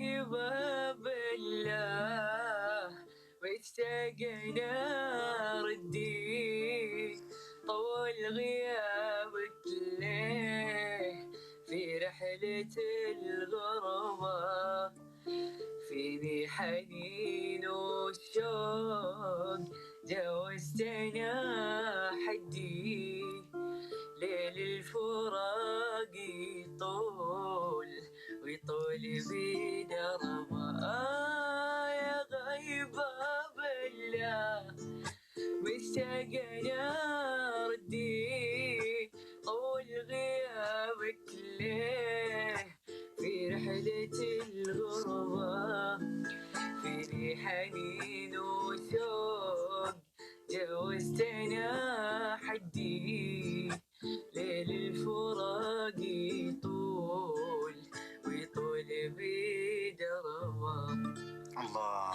غايبة بالله واشتقنا ردي طول غيابك ليه في رحلة الغربة فيني حنين والشوق جاوزتنا حدي ليل الفراق يطول ويطول بدربه يا غايبة بالله مشتاقنا ردي طول غيابك ليه في رحلة الغربة فيني حنين وشوق جاوزتنا حدي ليل الفراق يطول ويطول بدربه. الله